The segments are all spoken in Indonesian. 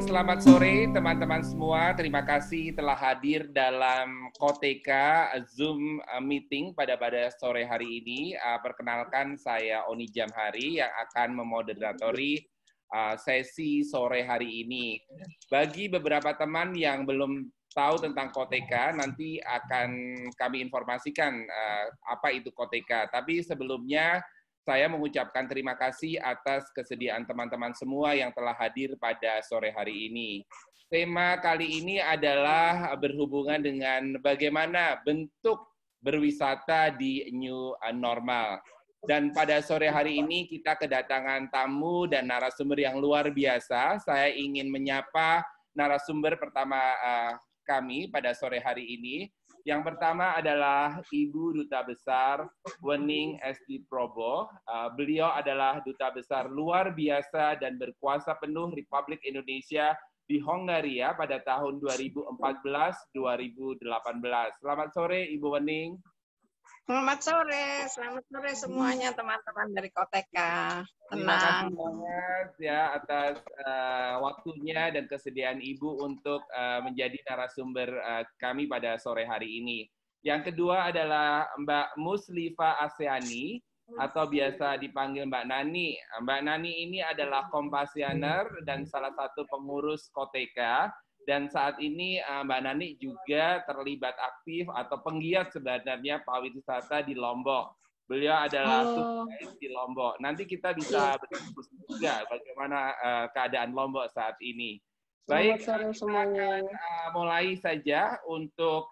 selamat sore teman-teman semua. Terima kasih telah hadir dalam Koteka Zoom meeting pada sore hari ini. Perkenalkan, saya Oni Jamhari yang akan memoderatori sesi sore hari ini. Bagi beberapa teman yang belum tahu tentang Koteka, nanti akan kami informasikan apa itu Koteka. Tapi sebelumnya, saya mengucapkan terima kasih atas kesediaan teman-teman semua yang telah hadir pada sore hari ini. Tema kali ini adalah berhubungan dengan bagaimana bentuk berwisata di new normal. Dan pada sore hari ini kita kedatangan tamu dan narasumber yang luar biasa. Saya ingin menyapa narasumber pertama kami pada sore hari ini. Yang pertama adalah Ibu Duta Besar Wening Esti Probo. Beliau adalah Duta Besar luar biasa dan berkuasa penuh Republik Indonesia di Hongaria pada tahun 2014-2018. Selamat sore, Ibu Wening. Selamat sore semuanya teman-teman dari Koteka. Terima kasih banget ya atas waktunya dan kesediaan Ibu untuk menjadi narasumber kami pada sore hari ini. Yang kedua adalah Mbak Muslifa Aseani atau biasa dipanggil Mbak Nani. Mbak Nani ini adalah Kompassioner dan salah satu pengurus Koteka. Dan saat ini Mbak Nani juga terlibat aktif atau penggiat sebenarnya pariwisata di Lombok. Beliau adalah sukses di Lombok. Nanti kita bisa berdiskusi juga bagaimana keadaan Lombok saat ini. Baik, kita akan mulai saja untuk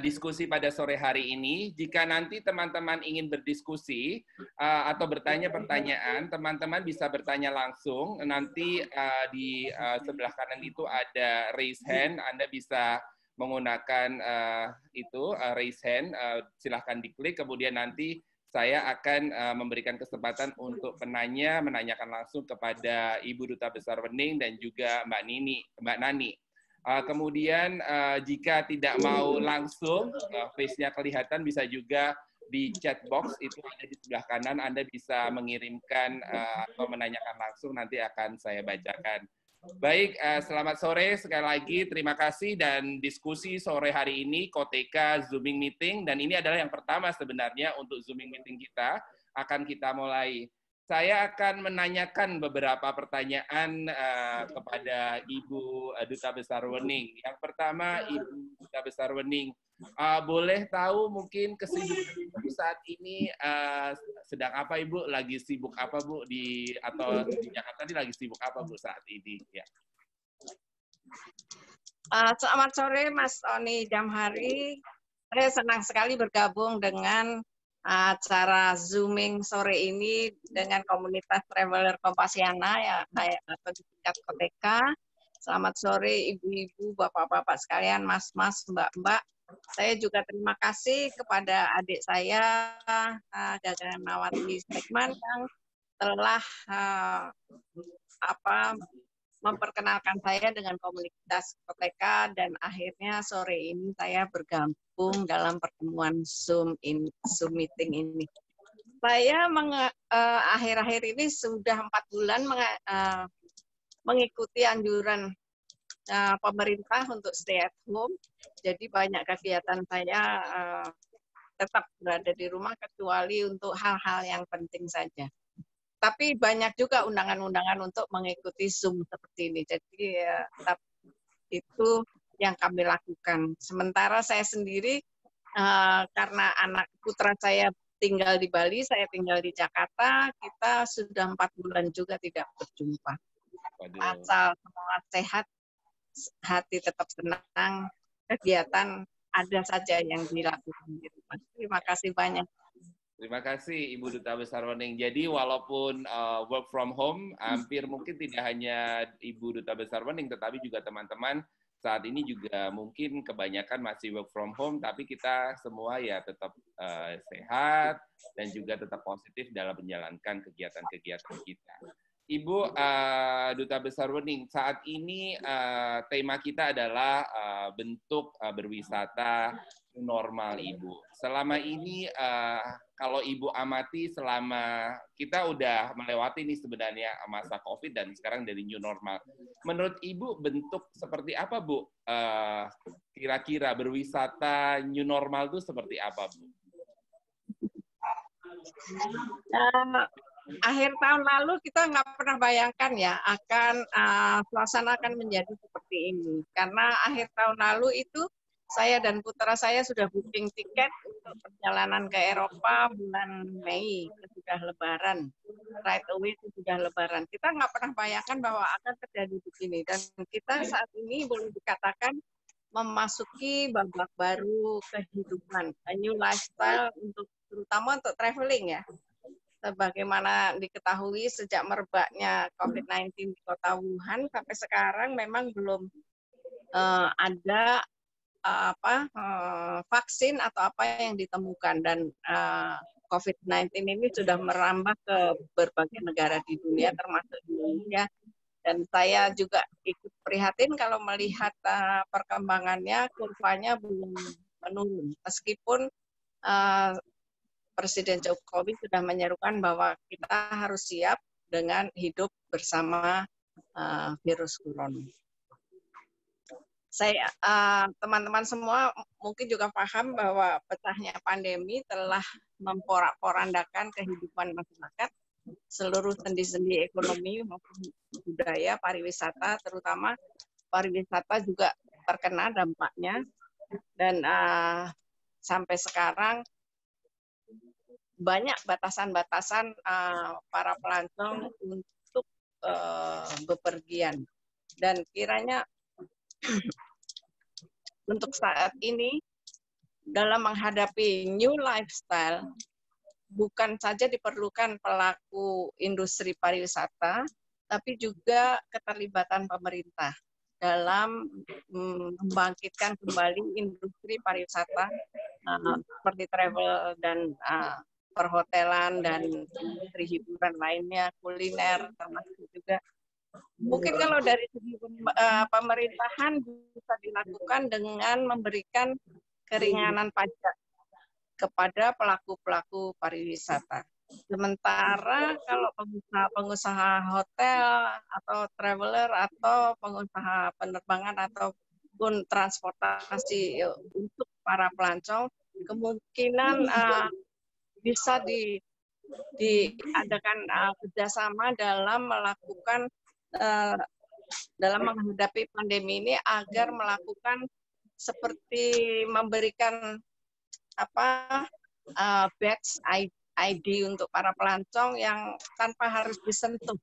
diskusi pada sore hari ini. Jika nanti teman-teman ingin berdiskusi atau bertanya pertanyaan, teman-teman bisa bertanya langsung. Nanti di sebelah kanan itu ada raise hand. Anda bisa menggunakan raise hand. Silahkan diklik. Kemudian nanti saya akan memberikan kesempatan untuk penanya menanyakan langsung kepada Ibu Duta Besar Wening dan juga Mbak Nani. Kemudian jika tidak mau langsung face-nya kelihatan, bisa juga di chat box itu ada di sebelah kanan. Anda bisa mengirimkan atau menanyakan langsung, nanti akan saya bacakan. Baik, selamat sore sekali lagi. Terima kasih dan diskusi sore hari ini Koteka Zooming Meeting, dan ini adalah yang pertama sebenarnya untuk Zooming Meeting kita. Akan kita mulai. Saya akan menanyakan beberapa pertanyaan kepada Ibu Duta Besar Wening. Yang pertama, Ibu Duta Besar Wening, boleh tahu mungkin kesibukan Ibu saat ini sedang apa, Ibu? Lagi sibuk apa, Bu? Atau di Jakarta ini lagi sibuk apa, Bu, saat ini? Ya. Selamat sore, Mas Oni Jamhari. Saya senang sekali bergabung dengan acara Zooming sore ini dengan komunitas Traveler Kompasiana ya, atau di tingkat Koteka. Selamat sore ibu-ibu, bapak-bapak sekalian, mas-mas, mbak-mbak. Saya juga terima kasih kepada adik saya, Gaganawati Stegman, yang telah memperkenalkan saya dengan komunitas Koteka, dan akhirnya sore ini saya bergabung dalam pertemuan Zoom meeting ini. Saya akhir-akhir ini sudah 4 bulan mengikuti anjuran pemerintah untuk stay at home. Jadi banyak kegiatan saya tetap berada di rumah kecuali untuk hal-hal yang penting saja. Tapi banyak juga undangan-undangan untuk mengikuti Zoom seperti ini. Jadi itu yang kami lakukan. Sementara saya sendiri, karena anak putra saya tinggal di Bali, saya tinggal di Jakarta, kita sudah 4 bulan juga tidak berjumpa. Asal semua sehat, hati tetap senang, kegiatan ada saja yang dilakukan. Terima kasih banyak. Terima kasih Ibu Duta Besar Wening. Jadi walaupun work from home, hampir mungkin tidak hanya Ibu Duta Besar Wening, tetapi juga teman-teman saat ini juga mungkin kebanyakan masih work from home, tapi kita semua ya tetap sehat dan juga tetap positif dalam menjalankan kegiatan-kegiatan kita. Ibu Duta Besar Wening, saat ini tema kita adalah bentuk berwisata normal, Ibu. Selama ini kalau Ibu amati selama kita udah melewati nih sebenarnya masa COVID dan sekarang dari new normal. Menurut Ibu bentuk seperti apa, Bu? Kira-kira berwisata new normal itu seperti apa, Bu? Akhir tahun lalu kita nggak pernah bayangkan ya akan suasana akan menjadi seperti ini. Karena akhir tahun lalu itu saya dan putra saya sudah booking tiket untuk perjalanan ke Eropa bulan Mei, sudah Lebaran, right away itu sudah Lebaran. Kita nggak pernah bayangkan bahwa akan terjadi begini, dan kita saat ini boleh dikatakan memasuki babak baru kehidupan, a new lifestyle terutama untuk traveling ya. Sebagaimana diketahui sejak merebaknya COVID-19 di kota Wuhan sampai sekarang memang belum ada vaksin atau apa yang ditemukan, dan COVID-19 ini sudah merambah ke berbagai negara di dunia termasuk Indonesia, dan saya juga ikut prihatin kalau melihat perkembangannya, kurvanya belum menurun meskipun Presiden Jokowi sudah menyerukan bahwa kita harus siap dengan hidup bersama virus corona. Saya teman-teman semua mungkin juga paham bahwa pecahnya pandemi telah memporak-porandakan kehidupan masyarakat, seluruh sendi-sendi ekonomi maupun budaya, pariwisata, terutama pariwisata juga terkena dampaknya, dan sampai sekarang banyak batasan-batasan para pelancong untuk bepergian, dan kiranya untuk saat ini dalam menghadapi new lifestyle bukan saja diperlukan pelaku industri pariwisata, tapi juga keterlibatan pemerintah dalam membangkitkan kembali industri pariwisata seperti travel dan perhotelan dan industri hiburan lainnya, kuliner termasuk juga. Mungkin kalau dari segi pemerintahan bisa dilakukan dengan memberikan keringanan pajak kepada pelaku-pelaku pariwisata. Sementara kalau pengusaha hotel atau traveler atau pengusaha penerbangan ataupun transportasi untuk para pelancong, kemungkinan bisa diadakan kerjasama dalam melakukan dalam menghadapi pandemi ini, agar melakukan seperti memberikan badge ID untuk para pelancong yang tanpa harus disentuh.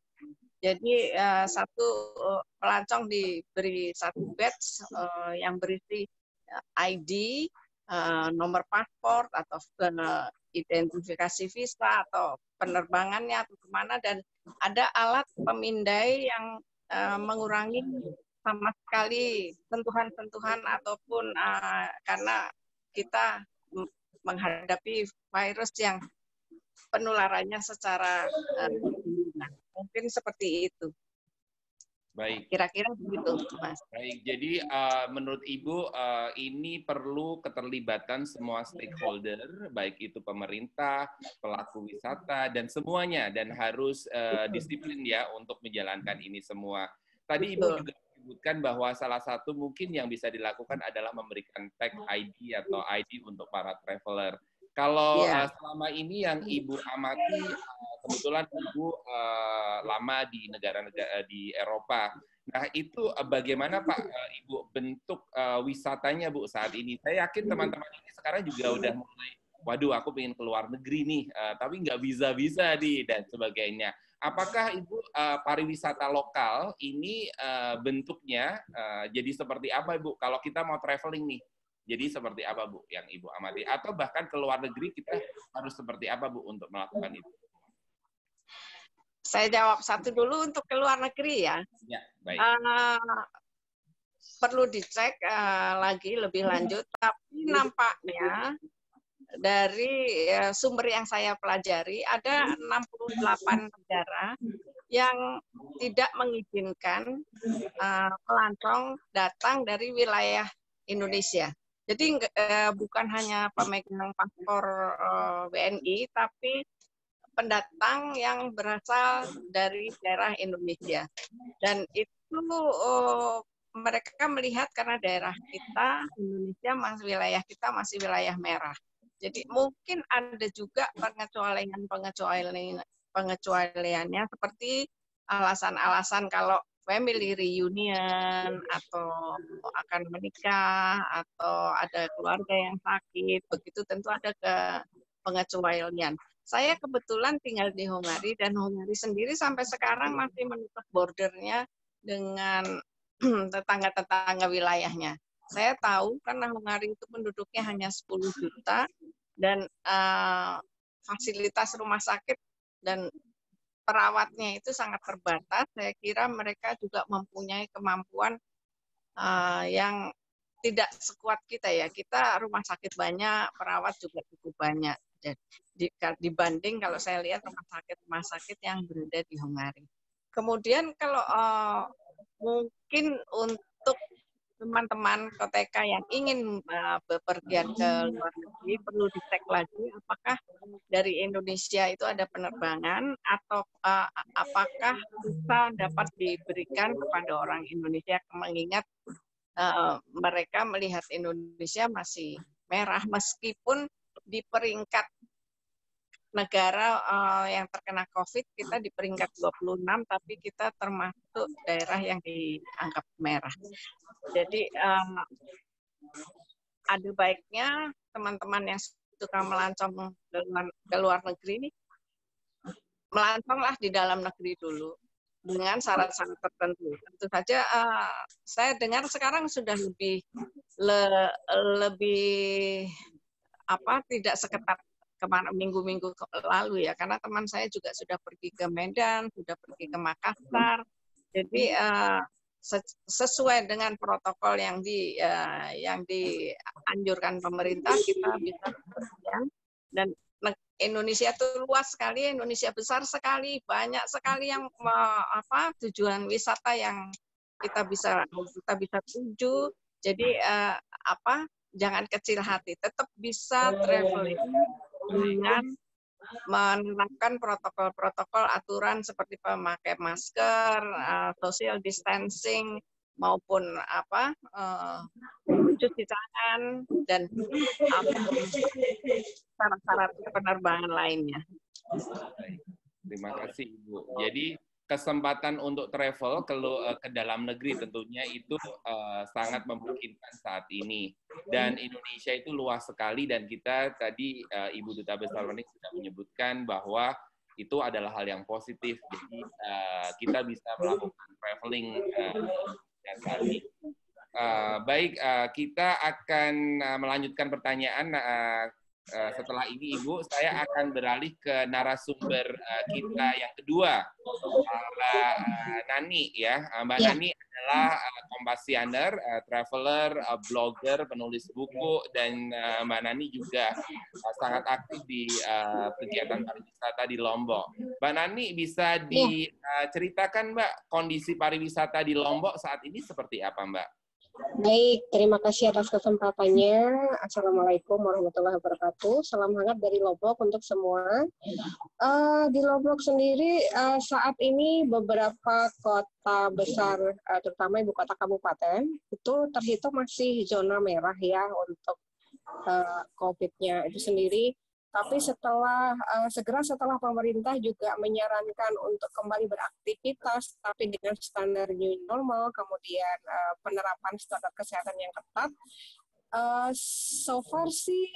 Jadi satu pelancong diberi satu badge yang berisi ID, nomor paspor atau identifikasi visa atau penerbangannya atau kemana, dan ada alat pemindai yang mengurangi sama sekali sentuhan-sentuhan ataupun karena kita menghadapi virus yang penularannya secara mungkin seperti itu. Baik. Kira-kira begitu, Mas. Baik, jadi menurut Ibu ini perlu keterlibatan semua stakeholder, baik itu pemerintah, pelaku wisata, dan semuanya, dan harus disiplin ya untuk menjalankan ini semua. Tadi Ibu juga menyebutkan bahwa salah satu mungkin yang bisa dilakukan adalah memberikan tag ID atau ID untuk para traveler. Kalau selama ini yang Ibu amati, kebetulan Ibu lama di negara-negara di Eropa. Nah, itu bagaimana Pak Ibu bentuk wisatanya Bu saat ini? Saya yakin teman-teman ini sekarang juga udah mulai, waduh aku pengen keluar negeri nih, tapi nggak bisa-bisa nih dan sebagainya. Apakah Ibu pariwisata lokal ini bentuknya jadi seperti apa Ibu? Kalau kita mau traveling nih, jadi seperti apa Bu yang Ibu amati? Atau bahkan ke luar negeri kita harus seperti apa Bu untuk melakukan itu? Saya jawab satu dulu untuk ke luar negeri ya. Ya, baik. Perlu dicek lagi lebih lanjut, tapi nampaknya dari sumber yang saya pelajari ada 68 negara yang tidak mengizinkan pelancong datang dari wilayah Indonesia. Jadi bukan hanya pemegang paspor WNI, tapi pendatang yang berasal dari daerah Indonesia. Dan itu mereka melihat karena daerah kita, Indonesia, wilayah kita masih wilayah merah. Jadi mungkin ada juga pengecualiannya seperti alasan-alasan kalau family reunion atau akan menikah atau ada keluarga yang sakit, begitu tentu ada pengecualian. Saya kebetulan tinggal di Hungari dan Hungari sendiri sampai sekarang masih menutup bordernya dengan tetangga-tetangga wilayahnya. Saya tahu karena Hungari itu penduduknya hanya 10 juta dan fasilitas rumah sakit dan perawatnya itu sangat terbatas. Saya kira mereka juga mempunyai kemampuan yang tidak sekuat kita ya. Kita rumah sakit banyak, perawat juga cukup banyak. Dibanding kalau saya lihat rumah sakit yang berada di Hungari. Kemudian kalau mungkin untuk teman-teman KTK yang ingin bepergian ke luar negeri perlu dicek lagi apakah dari Indonesia itu ada penerbangan atau apakah visa dapat diberikan kepada orang Indonesia, mengingat mereka melihat Indonesia masih merah meskipun di peringkat negara yang terkena COVID kita di peringkat 26, tapi kita termasuk daerah yang dianggap merah. Jadi ada baiknya teman-teman yang suka melancong ke luar negeri ini melanconglah di dalam negeri dulu dengan syarat-syarat tertentu. Tentu saja saya dengar sekarang sudah lebih tidak seketat kemana minggu-minggu lalu ya, karena teman saya juga sudah pergi ke Medan, sudah pergi ke Makassar. Jadi sesuai dengan protokol yang dianjurkan pemerintah kita bisa bepergian. Dan Indonesia itu luas sekali, Indonesia besar sekali, banyak sekali yang tujuan wisata yang kita bisa tuju. Jadi jangan kecil hati, tetap bisa traveling dengan menerapkan protokol-protokol aturan seperti memakai masker, social distancing maupun cuci tangan dan syarat-syarat penerbangan lainnya. Terima kasih Ibu. Jadi kesempatan untuk travel ke dalam negeri tentunya itu sangat memungkinkan saat ini. Dan Indonesia itu luas sekali dan kita tadi Ibu Duta Besar Wanita sudah menyebutkan bahwa itu adalah hal yang positif. Jadi kita bisa melakukan traveling saat ini. Baik, kita akan melanjutkan pertanyaan. Setelah ini Ibu, saya akan beralih ke narasumber kita yang kedua, Mbak Nani ya. Mbak Nani adalah kompasianer, traveler, blogger, penulis buku, dan Mbak Nani juga sangat aktif di kegiatan pariwisata di Lombok. Mbak Nani bisa diceritakan Mbak kondisi pariwisata di Lombok saat ini seperti apa Mbak? Baik, terima kasih atas kesempatannya. Assalamualaikum warahmatullahi wabarakatuh. Salam hangat dari Lombok untuk semua. Di Lombok sendiri saat ini beberapa kota besar, terutama ibu kota kabupaten, itu terhitung masih zona merah ya untuk COVID-nya itu sendiri. Tapi segera setelah pemerintah juga menyarankan untuk kembali beraktivitas, tapi dengan standar new normal, kemudian penerapan standar kesehatan yang ketat, so far sih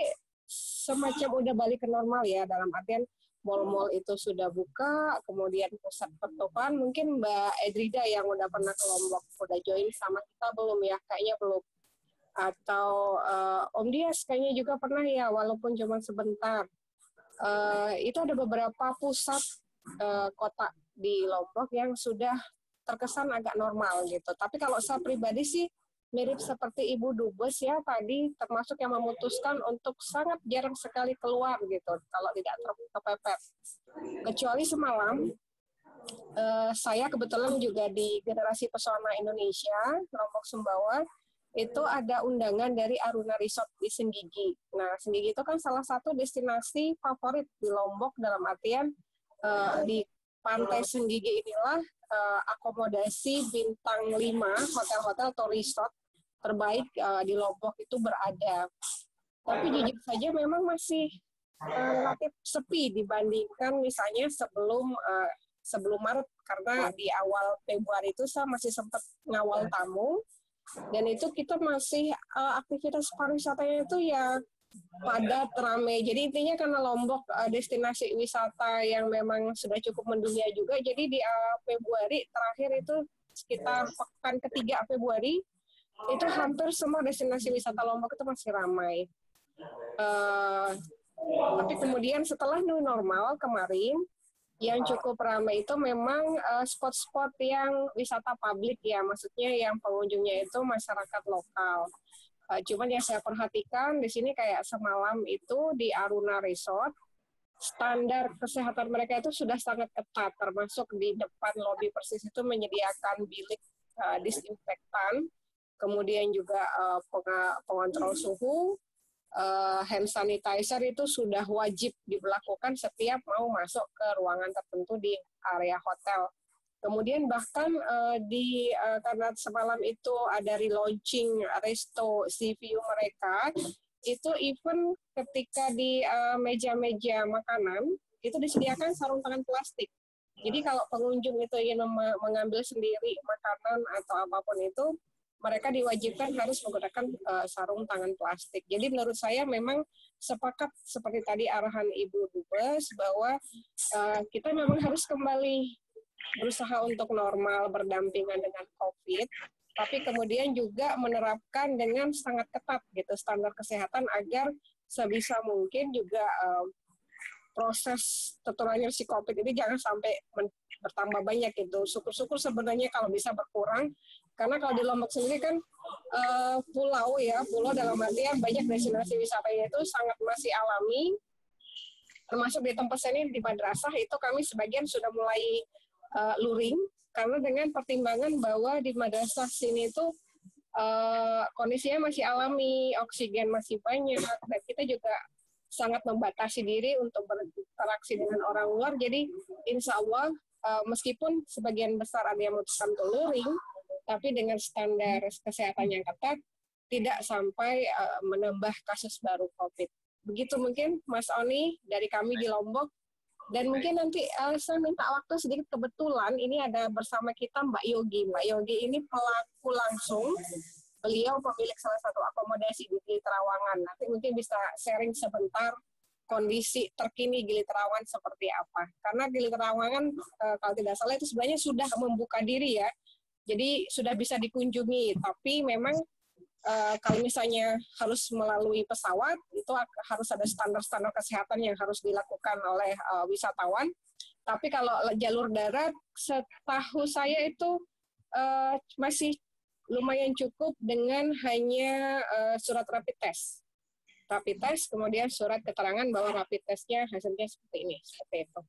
semacam udah balik ke normal ya, dalam artian mal-mal itu sudah buka, kemudian pusat pertokoan, mungkin Mbak Edrida yang udah pernah ke Lombok, udah join sama kita belum ya? Kayaknya belum. Atau Om Dias kayaknya juga pernah ya, walaupun cuma sebentar. Itu ada beberapa pusat kota di Lombok yang sudah terkesan agak normal gitu. Tapi kalau saya pribadi sih mirip seperti Ibu Dubes ya tadi, termasuk yang memutuskan untuk sangat jarang sekali keluar gitu kalau tidak terpepet. Kecuali semalam saya kebetulan juga di Generasi Pesona Indonesia Lombok Sumbawa itu ada undangan dari Aruna Resort di Senggigi. Nah, Senggigi itu kan salah satu destinasi favorit di Lombok, dalam artian di pantai Senggigi inilah akomodasi bintang 5 hotel-hotel atau resort terbaik di Lombok itu berada. Tapi jujur saja memang masih relatif sepi dibandingkan misalnya sebelum Maret, karena di awal Februari itu saya masih sempat ngawal tamu, dan itu kita masih aktivitas pariwisatanya itu ya padat, ramai. Jadi intinya karena Lombok destinasi wisata yang memang sudah cukup mendunia juga, jadi di Februari terakhir itu sekitar pekan ketiga Februari, itu hampir semua destinasi wisata Lombok itu masih ramai. Tapi kemudian setelah new normal kemarin, yang cukup ramai itu memang spot-spot yang wisata publik ya, maksudnya yang pengunjungnya itu masyarakat lokal. Cuman yang saya perhatikan di sini kayak semalam itu di Aruna Resort, standar kesehatan mereka itu sudah sangat ketat, termasuk di depan lobi persis itu menyediakan bilik disinfektan, kemudian juga pengontrol suhu, hand sanitizer itu sudah wajib diberlakukan setiap mau masuk ke ruangan tertentu di area hotel. Kemudian bahkan karena semalam itu ada relaunching resto sea view mereka, itu even ketika di meja-meja makanan itu disediakan sarung tangan plastik. Jadi kalau pengunjung itu ingin mengambil sendiri makanan atau apapun itu, mereka diwajibkan harus menggunakan sarung tangan plastik. Jadi menurut saya memang sepakat seperti tadi arahan Ibu Dubes bahwa kita memang harus kembali berusaha untuk normal berdampingan dengan COVID, tapi kemudian juga menerapkan dengan sangat ketat gitu standar kesehatan agar sebisa mungkin juga proses tertularnya si COVID ini jangan sampai bertambah banyak gitu. Syukur-syukur sebenarnya kalau bisa berkurang. Karena kalau di Lombok sendiri kan pulau dalam artian banyak destinasi wisatanya itu sangat masih alami, termasuk di tempat saya ini di madrasah itu kami sebagian sudah mulai luring, karena dengan pertimbangan bahwa di madrasah sini itu kondisinya masih alami, oksigen masih banyak, dan kita juga sangat membatasi diri untuk berinteraksi dengan orang luar, jadi insya Allah meskipun sebagian besar ada yang memutuskan untuk luring, tapi dengan standar kesehatan yang ketat, tidak sampai menambah kasus baru COVID. Begitu mungkin Mas Oni dari kami di Lombok. Dan mungkin nanti saya minta waktu sedikit, kebetulan ini ada bersama kita Mbak Yogi. Mbak Yogi ini pelaku langsung, beliau pemilik salah satu akomodasi di Gili Trawangan. Nanti mungkin bisa sharing sebentar kondisi terkini Gili Trawangan seperti apa. Karena Gili Trawangan kalau tidak salah itu sebenarnya sudah membuka diri ya. Jadi sudah bisa dikunjungi, tapi memang kalau misalnya harus melalui pesawat, itu harus ada standar-standar kesehatan yang harus dilakukan oleh wisatawan. Tapi kalau jalur darat, setahu saya itu masih lumayan cukup dengan hanya surat rapid test. Rapid test, kemudian surat keterangan bahwa rapid testnya hasilnya seperti ini, seperti itu.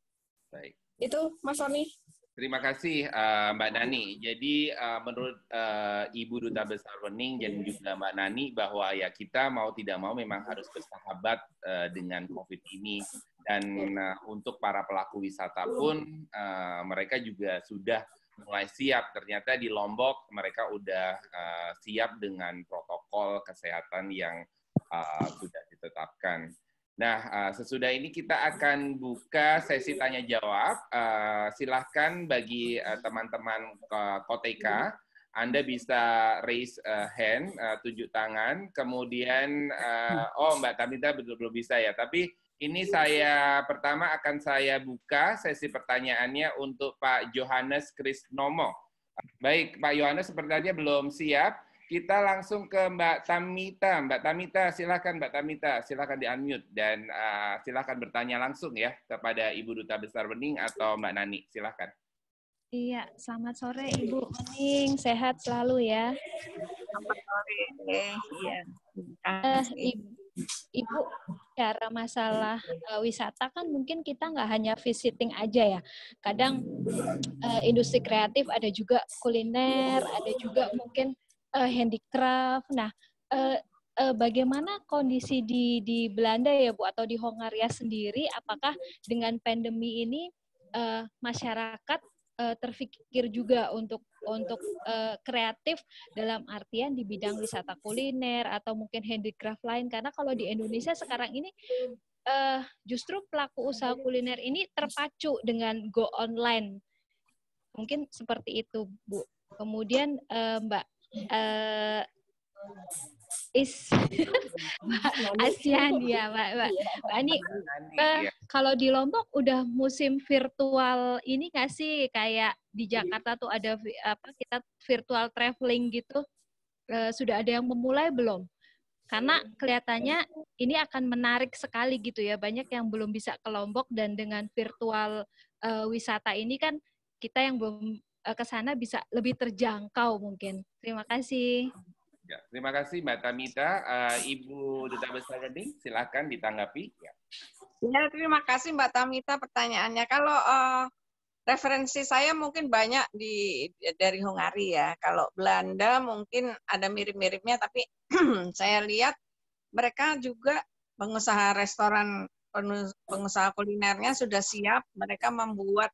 Baik. Itu Mas Oni. Terima kasih Mbak Nani. Jadi menurut Ibu Duta Besar Wening dan juga Mbak Nani bahwa ya kita mau tidak mau memang harus bersahabat dengan COVID ini, dan untuk para pelaku wisata pun mereka juga sudah mulai siap. Ternyata di Lombok mereka udah siap dengan protokol kesehatan yang sudah ditetapkan. Nah, sesudah ini kita akan buka sesi tanya jawab. Silahkan bagi teman-teman Koteka, Anda bisa raise hand, tunjuk tangan. Kemudian, Mbak Tamita belum bisa ya. Tapi ini pertama akan saya buka sesi pertanyaannya untuk Pak Johannes Krisnomo. Baik, Pak Johannes sepertinya belum siap. Kita langsung ke Mbak Tamita. Mbak Tamita, silakan Mbak Tamita, silakan di-unmute dan silakan bertanya langsung ya kepada Ibu Duta Besar Wening atau Mbak Nani, silakan. Iya, selamat sore Ibu Wening, sehat selalu ya. Selamat sore. Iya. Ibu, cara masalah wisata kan mungkin kita nggak hanya visiting aja ya. Kadang industri kreatif, ada juga kuliner, ada juga mungkin handicraft. Nah, bagaimana kondisi di Belanda ya Bu atau di Hongaria sendiri? Apakah dengan pandemi ini masyarakat terpikir juga untuk kreatif dalam artian di bidang wisata kuliner atau mungkin handicraft lain? Karena kalau di Indonesia sekarang ini justru pelaku usaha kuliner ini terpacu dengan go online. Mungkin seperti itu, Bu. Kemudian Mbak Asian ya, Mbak Ani. Kalau di Lombok udah musim virtual ini nggak sih, kayak di Jakarta tuh ada kita virtual traveling gitu, sudah ada yang memulai belum? Karena kelihatannya ini akan menarik sekali gitu ya, banyak yang belum bisa ke Lombok dan dengan virtual wisata ini kan kita yang belum ke sana bisa lebih terjangkau mungkin. Terima kasih. Ya, terima kasih Mbak Tamita. Ibu Duta Besar Gading, silakan ditanggapi. Ya, terima kasih Mbak Tamita pertanyaannya. Kalau referensi saya mungkin banyak dari Hungari ya. Kalau Belanda mungkin ada mirip-miripnya, tapi saya lihat mereka juga pengusaha restoran, pengusaha kulinernya sudah siap. Mereka membuat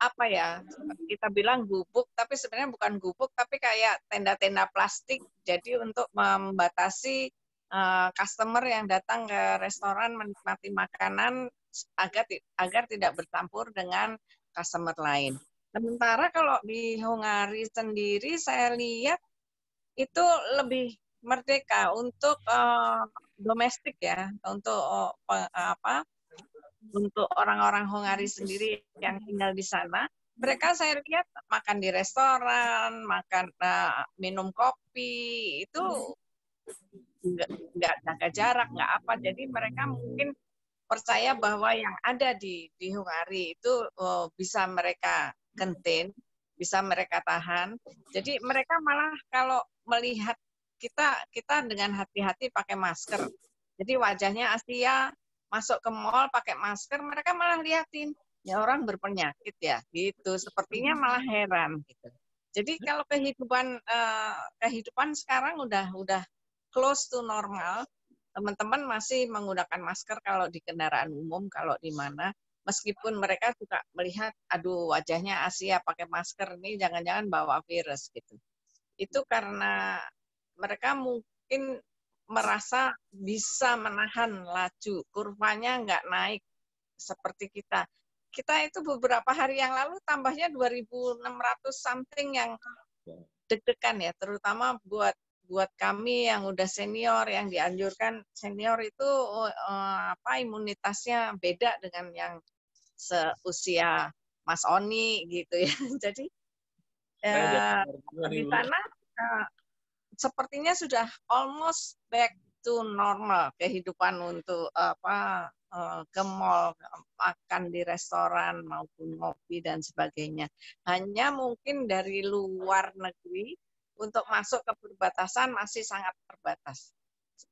apa ya, kita bilang gubuk, tapi sebenarnya bukan gubuk, tapi kayak tenda-tenda plastik. Jadi untuk membatasi customer yang datang ke restoran menikmati makanan agar tidak bercampur dengan customer lain. Sementara kalau di Hungari sendiri saya lihat itu lebih merdeka untuk domestik ya, untuk untuk orang-orang Hungari sendiri yang tinggal di sana. Mereka saya lihat makan di restoran, makan minum kopi, itu nggak jaga jarak, nggak apa. Jadi mereka mungkin percaya bahwa yang ada di Hungari itu bisa mereka contain, bisa mereka tahan. Jadi mereka malah kalau melihat kita dengan hati-hati pakai masker. Jadi wajahnya Asia masuk ke mall pakai masker, mereka malah liatin ya orang berpenyakit ya, gitu. Sepertinya malah heran gitu. Jadi kalau kehidupan sekarang udah close to normal. Teman-teman masih menggunakan masker kalau di kendaraan umum, kalau di mana, meskipun mereka juga melihat, aduh wajahnya Asia pakai masker ini jangan-jangan bawa virus gitu. Itu karena mereka mungkin merasa bisa menahan laju, kurvanya nggak naik seperti kita. Kita itu beberapa hari yang lalu tambahnya 2.600 something yang deg-degan ya, terutama buat kami yang udah senior, yang dianjurkan senior itu imunitasnya beda dengan yang seusia Mas Oni gitu ya. Jadi di sana sepertinya sudah almost back to normal kehidupan untuk ke mall, makan di restoran maupun ngopi dan sebagainya. Hanya mungkin dari luar negeri untuk masuk ke perbatasan masih sangat terbatas.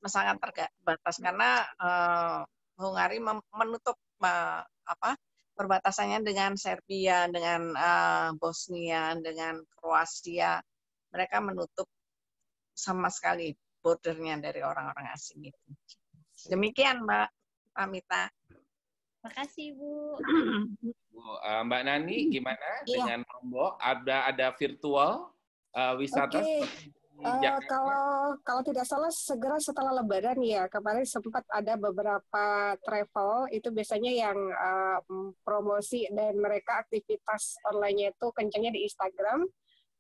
Sangat terbatas karena Hungari menutup perbatasannya dengan Serbia, dengan Bosnia, dengan Kroasia. Mereka menutup sama sekali bordernya dari orang-orang asing itu. Demikian Mbak Tamita. Terima kasih Bu. Mbak Nani, gimana dengan Lombok? Ada virtual wisata? Kalau tidak salah segera setelah Lebaran ya, kemarin sempat ada beberapa travel itu biasanya yang promosi dan mereka aktivitas online-nya itu kencangnya di Instagram.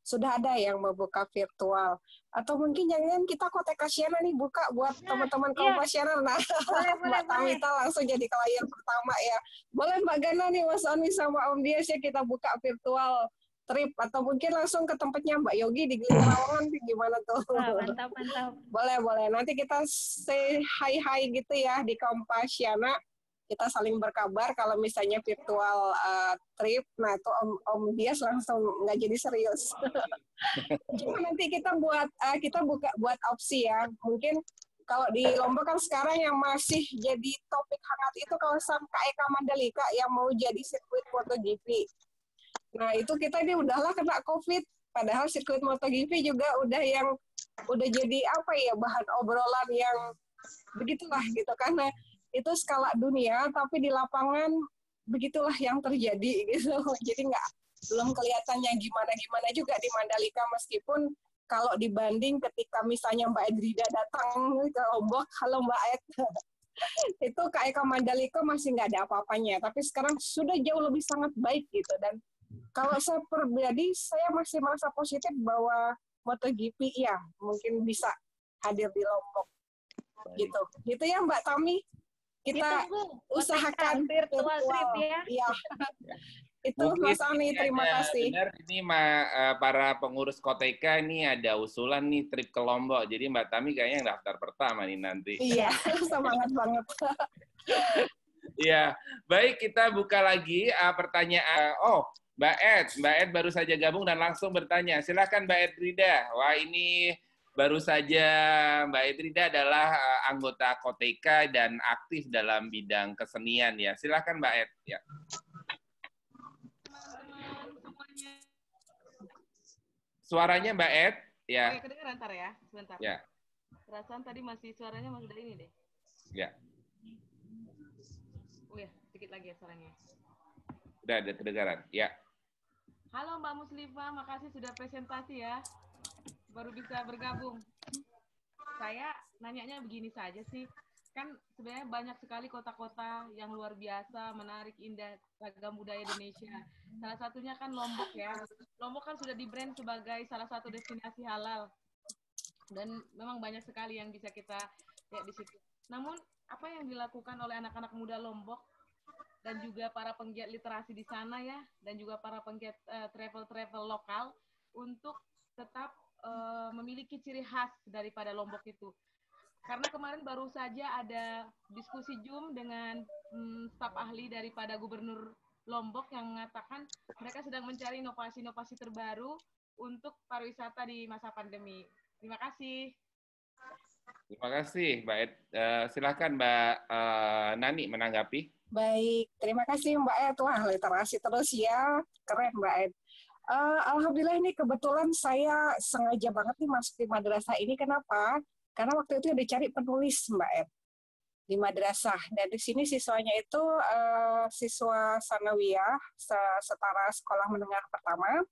Sudah ada yang membuka virtual. Atau mungkin jangan kita Kotek Asiana nih buka buat teman-teman kaum Asiana. Nah, Mbak Tamita langsung jadi klien pertama ya. Boleh Mbak Gana nih, Mas Oni sama Om Dias ya kita buka virtual trip. Atau mungkin langsung ke tempatnya Mbak Yogi di Gili Trawangan, gimana tuh? Mantap. Boleh. Nanti kita say hi gitu ya di kaum Asiana. Kita saling berkabar kalau misalnya virtual trip, nah itu Om Dias langsung nggak jadi serius. Cuma nanti kita buat opsi ya. Mungkin kalau di Lombok kan sekarang yang masih jadi topik hangat itu kawasan KEK Mandalika yang mau jadi sirkuit MotoGP. Nah itu kita ini udahlah kena COVID, Padahal sirkuit MotoGP juga udah jadi apa ya, bahan obrolan yang begitulah gitu, karena itu skala dunia, tapi di lapangan begitulah yang terjadi gitu. Jadi belum kelihatannya gimana-gimana juga di Mandalika, meskipun kalau dibanding ketika misalnya Mbak Edrida datang ke Lombok, halo Mbak Ed, itu kayak ke Mandalika masih nggak ada apa-apanya, tapi sekarang sudah jauh lebih sangat baik gitu. Dan kalau saya pribadi, saya masih merasa positif bahwa MotoGP ya mungkin bisa hadir di Lombok gitu. Gitu ya Mbak Tami. Kita usahakan virtual trip ya. Iya. Itu Mungkin Mas Ani, terima kasih. Benar, ini para pengurus Koteka ini ada usulan nih trip ke Lombok. Jadi Mbak Tami kayaknya yang daftar pertama nih nanti. Iya, semangat banget. Iya, baik, kita buka lagi pertanyaan. Oh, Mbak Ed baru saja gabung dan langsung bertanya. Silakan Mbak Edrida. Wah, ini baru saja Mbak Edrida adalah anggota Koteka dan aktif dalam bidang kesenian ya. Silakan Mbak Ed. Ya. Suaranya Mbak Ed, ya. Oke, kedengeran ntar ya, sebentar. Ya. Perasaan tadi suaranya masih udah ini deh. Ya. Oh ya, sedikit lagi ya suaranya. Udah ada kedengaran, ya. Halo Mbak Muslifah, makasih sudah presentasi ya. Baru bisa bergabung. Saya nanyanya begini saja sih. Kan sebenarnya banyak sekali kota-kota yang luar biasa, menarik, indah, ragam budaya Indonesia. Salah satunya kan Lombok ya. Lombok kan sudah di-brand sebagai salah satu destinasi halal. Dan memang banyak sekali yang bisa kita lihat di situ. Namun, apa yang dilakukan oleh anak-anak muda Lombok dan juga para penggiat literasi di sana ya, dan juga para penggiat travel-travel lokal untuk tetap memiliki ciri khas daripada Lombok itu. Karena kemarin baru saja ada diskusi Zoom dengan staf ahli daripada Gubernur Lombok yang mengatakan mereka sedang mencari inovasi-inovasi terbaru untuk pariwisata di masa pandemi. Terima kasih. Terima kasih, Mbak Ed. Silakan Mbak Nani menanggapi. Baik, terima kasih Mbak Ed. Wah, literasi terus ya. Keren Mbak Ed. Alhamdulillah ini kebetulan saya sengaja banget nih masuk di madrasah ini. Kenapa? Karena waktu itu ada cari penulis Mbak Ed di madrasah. Dan di sini siswanya itu siswa sanawiyah, setara sekolah menengah pertama,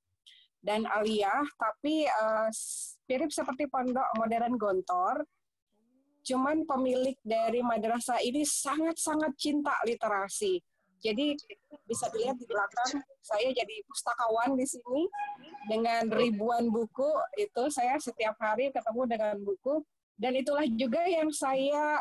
dan aliyah, tapi mirip seperti pondok modern Gontor. Cuman pemilik dari madrasah ini sangat-sangat cinta literasi. Jadi bisa dilihat di belakang, saya jadi pustakawan di sini dengan ribuan buku. Itu saya setiap hari ketemu dengan buku. Dan itulah juga yang saya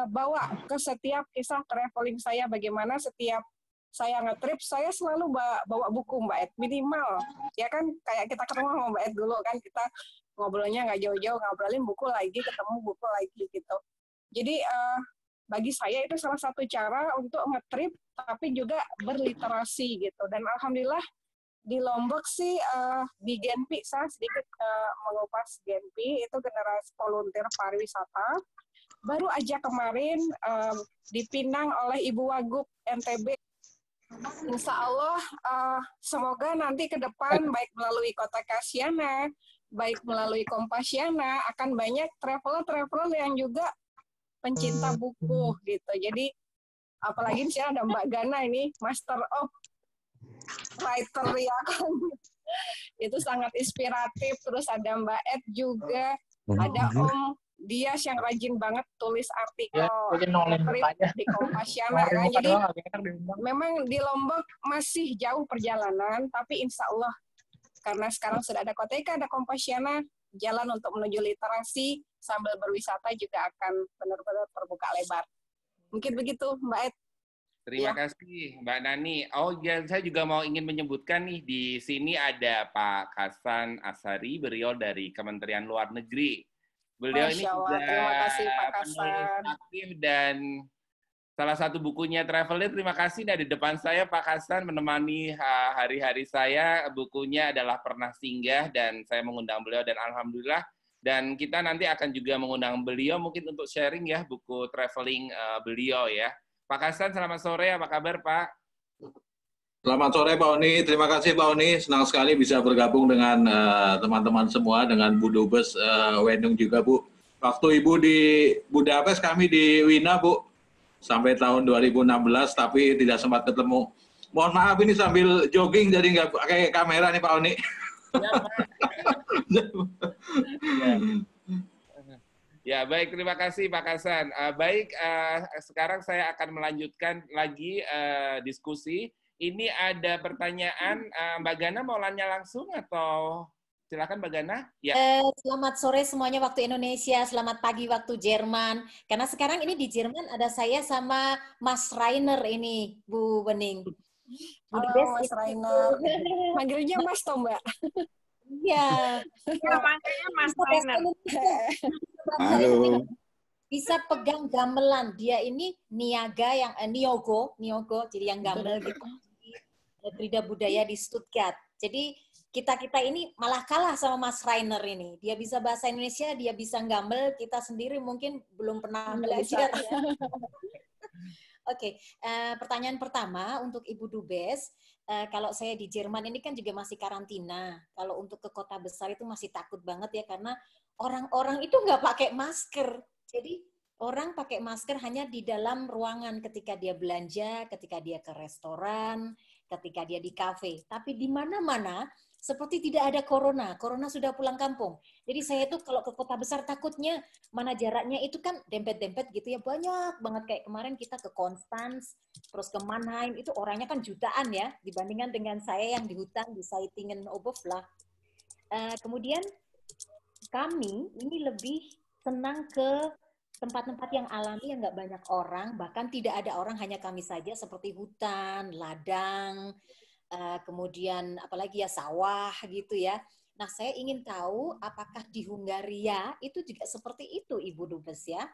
bawa ke setiap kisah traveling saya. Bagaimana setiap saya nge-trip, saya selalu bawa buku Mbak Ed. Minimal, ya kan kayak kita ketemu sama Mbak Ed dulu kan, kita ngobrolnya nggak jauh-jauh, ngobrolin buku lagi, ketemu buku lagi gitu. Jadi bagi saya itu salah satu cara untuk nge-trip, tapi juga berliterasi gitu. Dan alhamdulillah di Lombok sih, di Genpi, saya sedikit mengupas Genpi, itu generasi volunteer pariwisata. Baru aja kemarin dipinang oleh Ibu Wagub NTB. Insya Allah, semoga nanti ke depan, baik melalui Kota Kasyana, baik melalui Kompasiana, akan banyak traveler-traveler yang juga pencinta buku gitu. Jadi, apalagi di sini ada Mbak Gana ini, Master of Writer ya kan, itu sangat inspiratif. Terus ada Mbak Ed juga, ada Om Dias yang rajin banget tulis artikel di Kompasiana kan. Jadi memang di Lombok masih jauh perjalanan, tapi insya Allah karena sekarang sudah ada Koteka, ada Kompasiana, jalan untuk menuju literasi sambil berwisata juga akan benar-benar terbuka lebar. Mungkin begitu Mbak Ed. Terima kasih Mbak Nani. Oh ya, saya juga ingin menyebutkan nih, di sini ada Pak Hasan Asari, beliau dari Kementerian Luar Negeri. Beliau ini juga terima kasih Pak Hasan. aktif dan salah satu bukunya Traveler. Terima kasih dari depan saya Pak Hasan menemani hari-hari saya. Bukunya adalah Pernah Singgah dan saya mengundang beliau dan alhamdulillah. Dan kita nanti akan juga mengundang beliau mungkin untuk sharing ya buku traveling beliau ya. Pak Hasan, selamat sore. Apa kabar, Pak? Selamat sore Pak Oni, terima kasih Pak Oni, senang sekali bisa bergabung dengan teman-teman semua, dengan Bu Dubes Wenung juga Bu. Waktu Ibu di Budapest, kami di Wina Bu, sampai tahun 2016, tapi tidak sempat ketemu. Mohon maaf ini sambil jogging, jadi nggak pakai kamera nih Pak Oni. Ya, baik, terima kasih Pak Hasan. Baik, sekarang saya akan melanjutkan lagi diskusi. Ini ada pertanyaan, Mbak Gana mau nanya langsung atau silakan Mbak Gana? Ya. Selamat sore semuanya waktu Indonesia, selamat pagi waktu Jerman. Karena sekarang ini di Jerman ada saya sama Mas Rainer ini, Bu Bening. Halo Mas Rainer. Manggilnya Mas toh Mbak? Iya. Makanya Mas Rainer. Halo. Bisa pegang gamelan. Dia ini niaga yang niogo, jadi yang gamel gitu. Brida Budaya di Stuttgart. Jadi kita ini malah kalah sama Mas Rainer ini. Dia bisa bahasa Indonesia, dia bisa gamel, kita sendiri mungkin belum pernah belajar. Ya. Oke, pertanyaan pertama untuk Ibu Dubes. Kalau saya di Jerman ini kan juga masih karantina. Kalau untuk ke kota besar itu masih takut banget ya, karena orang-orang itu nggak pakai masker. Jadi orang pakai masker hanya di dalam ruangan ketika dia belanja, ketika dia ke restoran, ketika dia di kafe. Tapi di mana-mana seperti tidak ada corona. Corona sudah pulang kampung. Jadi saya tuh kalau ke kota besar takutnya mana jaraknya itu kan dempet-dempet gitu ya. Banyak banget kayak kemarin kita ke Konstanz, terus ke Mannheim, itu orangnya kan jutaan ya dibandingkan dengan saya yang di hutan di Saitingen Oberfläche. Kemudian kami ini lebih senang ke tempat-tempat yang alami yang nggak banyak orang, bahkan tidak ada orang, hanya kami saja, seperti hutan, ladang, kemudian apalagi ya sawah gitu ya. Nah, saya ingin tahu apakah di Hungaria itu juga seperti itu, Ibu Dubes ya.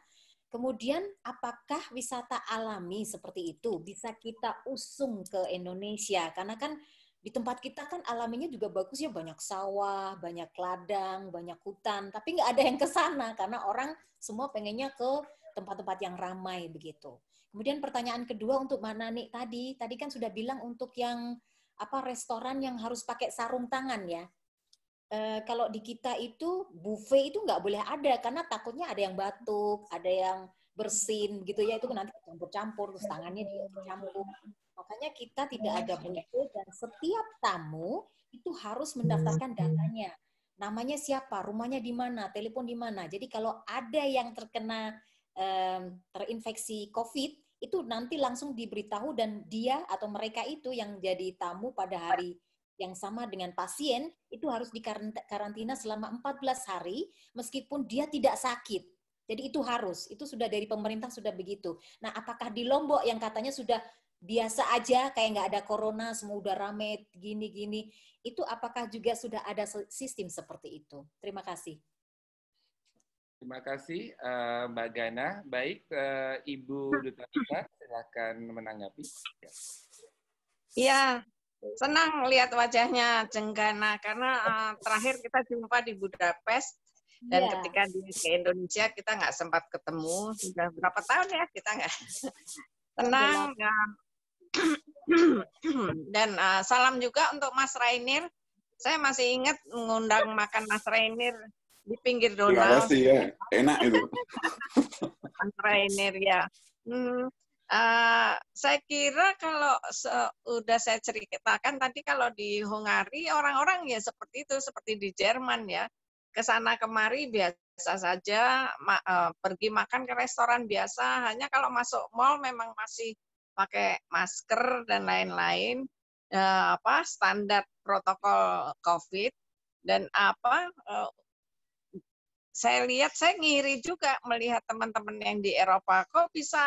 Kemudian apakah wisata alami seperti itu bisa kita usung ke Indonesia? Karena kan di tempat kita kan alaminya juga bagus ya, banyak sawah, banyak ladang, banyak hutan, tapi nggak ada yang ke sana karena orang semua pengennya ke tempat-tempat yang ramai begitu. Kemudian pertanyaan kedua untuk Mbak Nani tadi kan sudah bilang untuk yang restoran yang harus pakai sarung tangan ya. Kalau di kita itu buffet itu nggak boleh ada karena takutnya ada yang batuk, ada yang bersin gitu ya, itu nanti campur-campur terus tangannya juga tercampur. Makanya kita tidak ada buffet dan setiap tamu itu harus mendaftarkan datanya. Namanya siapa, rumahnya di mana, telepon di mana. Jadi kalau ada yang terkena terinfeksi COVID, itu nanti langsung diberitahu dan dia atau mereka itu yang jadi tamu pada hari yang sama dengan pasien itu harus dikarantina selama 14 hari meskipun dia tidak sakit. Jadi itu sudah dari pemerintah sudah begitu. Nah, apakah di Lombok yang katanya sudah biasa aja, kayak nggak ada corona, semua udah rame, gini-gini, itu apakah juga sudah ada sistem seperti itu? Terima kasih. Terima kasih Mbak Gana. Baik, Ibu Duta Besar, silakan menanggapi. Iya, senang lihat wajahnya Jenggana karena terakhir kita jumpa di Budapest dan ketika ke Indonesia kita nggak sempat ketemu. Sudah berapa tahun ya kita nggak tenang. Dan salam juga untuk Mas Rainer. Saya masih ingat mengundang makan Mas Rainer di pinggir danau. Terima kasih ya, enak itu. Mas Rainer ya. Saya kira kalau udah saya ceritakan tadi kalau di Hungaria orang-orang ya seperti itu, seperti di Jerman ya. Kesana kemari biasa saja, pergi makan ke restoran biasa, hanya kalau masuk mall memang masih pakai masker dan lain-lain, standar protokol COVID dan saya lihat, saya ngiri juga melihat teman-teman yang di Eropa kok bisa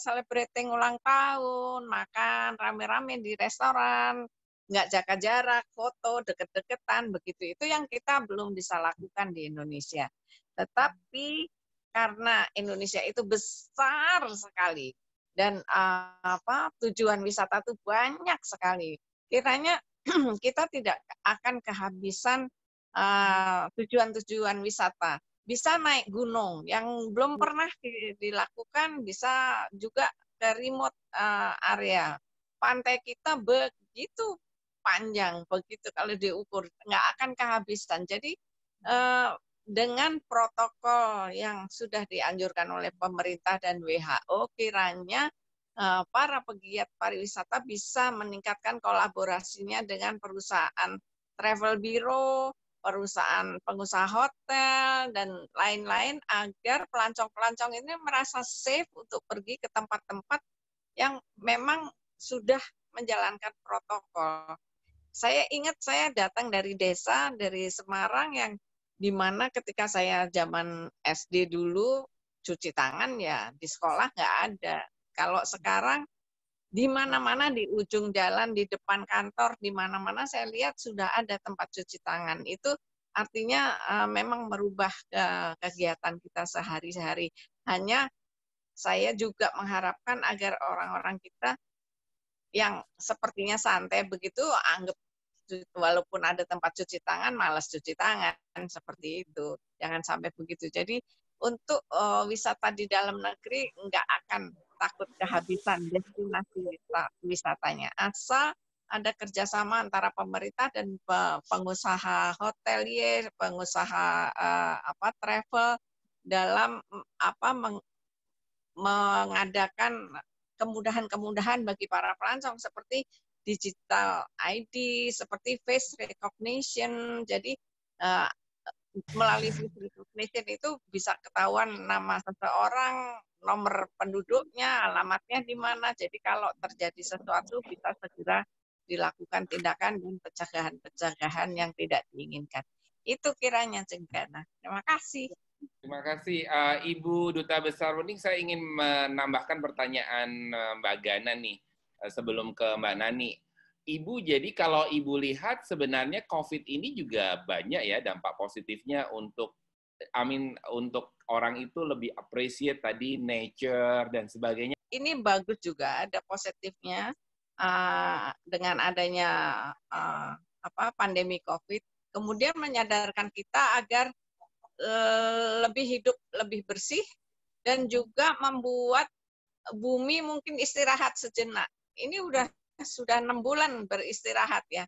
celebrating ulang tahun, makan rame-rame di restoran, nggak jaga jarak, foto deket-deketan begitu. Itu yang kita belum bisa lakukan di Indonesia. Tetapi karena Indonesia itu besar sekali dan tujuan wisata itu banyak sekali, kiranya kita tidak akan kehabisan tujuan-tujuan wisata. Bisa naik gunung yang belum pernah dilakukan, bisa juga ke remote area. Pantai kita begitu panjang, begitu kalau diukur nggak akan kehabisan. Jadi dengan protokol yang sudah dianjurkan oleh pemerintah dan WHO, kiranya para pegiat pariwisata bisa meningkatkan kolaborasinya dengan perusahaan travel bureau, perusahaan pengusaha hotel, dan lain-lain agar pelancong-pelancong ini merasa safe untuk pergi ke tempat-tempat yang memang sudah menjalankan protokol. Saya ingat saya datang dari desa, dari Semarang, yang dimana ketika saya zaman SD dulu cuci tangan ya di sekolah nggak ada. Kalau sekarang di mana-mana, di ujung jalan, di depan kantor, di mana-mana saya lihat sudah ada tempat cuci tangan. Itu artinya memang merubah kegiatan kita sehari-hari. Hanya saya juga mengharapkan agar orang-orang kita yang sepertinya santai begitu, anggap walaupun ada tempat cuci tangan, malas cuci tangan, seperti itu. Jangan sampai begitu. Jadi untuk wisata di dalam negeri nggak akan takut kehabisan destinasi wisatanya. Asal ada kerjasama antara pemerintah dan pengusaha hotelier, pengusaha travel dalam mengadakan kemudahan-kemudahan bagi para pelancong seperti digital ID, seperti face recognition. Jadi melalui face recognition itu bisa ketahuan nama seseorang, nomor penduduknya, alamatnya di mana. Jadi kalau terjadi sesuatu bisa segera dilakukan tindakan dan pencegahan-pencegahan yang tidak diinginkan. Itu kiranya, Jenggana. Terima kasih. Terima kasih. Ibu Duta Besar Wening, saya ingin menambahkan pertanyaan Mbak Gana nih sebelum ke Mbak Nani. Ibu, jadi kalau Ibu lihat sebenarnya COVID ini juga banyak ya dampak positifnya untuk untuk orang itu lebih appreciate tadi nature dan sebagainya. Ini bagus juga, ada positifnya dengan adanya pandemi COVID. Kemudian menyadarkan kita agar lebih hidup lebih bersih dan juga membuat bumi mungkin istirahat sejenak. Ini sudah 6 bulan beristirahat ya.